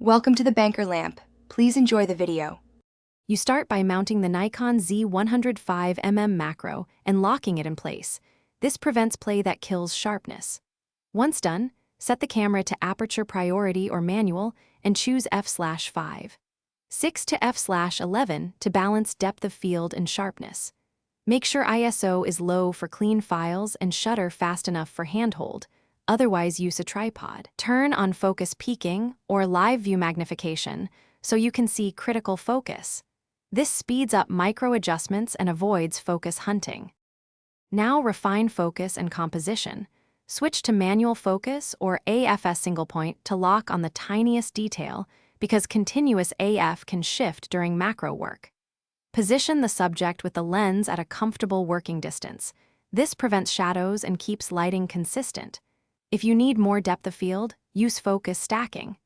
Welcome to the Banker Lamp. Please enjoy the video. You start by mounting the Nikon Z 105mm macro and locking it in place. This prevents play that kills sharpness. Once done, set the camera to aperture priority or manual and choose f/5. 6 to f/11 to balance depth of field and sharpness. Make sure ISO is low for clean files and shutter fast enough for handhold. Otherwise, use a tripod. Turn on focus peaking or live view magnification so you can see critical focus. This speeds up micro adjustments and avoids focus hunting. Now refine focus and composition. Switch to manual focus or AFS single point to lock on the tiniest detail because continuous AF can shift during macro work. Position the subject with the lens at a comfortable working distance. This prevents shadows and keeps lighting consistent. If you need more depth of field, use focus stacking.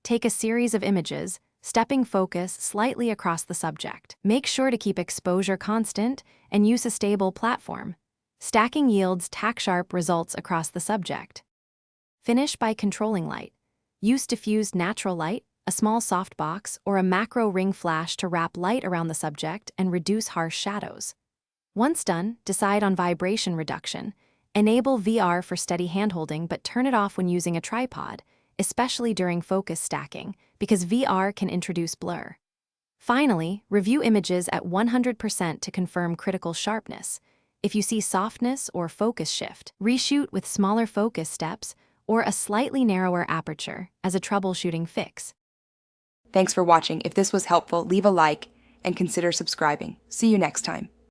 Take a series of images, stepping focus slightly across the subject. Make sure to keep exposure constant and use a stable platform. Stacking yields tack-sharp results across the subject. Finish by controlling light. Use diffused natural light, a small softbox, or a macro ring flash to wrap light around the subject and reduce harsh shadows. Once done, decide on vibration reduction. Enable VR for steady handholding, but turn it off when using a tripod, especially during focus stacking, because VR can introduce blur. Finally, review images at 100% to confirm critical sharpness. If you see softness or focus shift, reshoot with smaller focus steps or a slightly narrower aperture as a troubleshooting fix. Thanks for watching. If this was helpful, leave a like and consider subscribing. See you next time.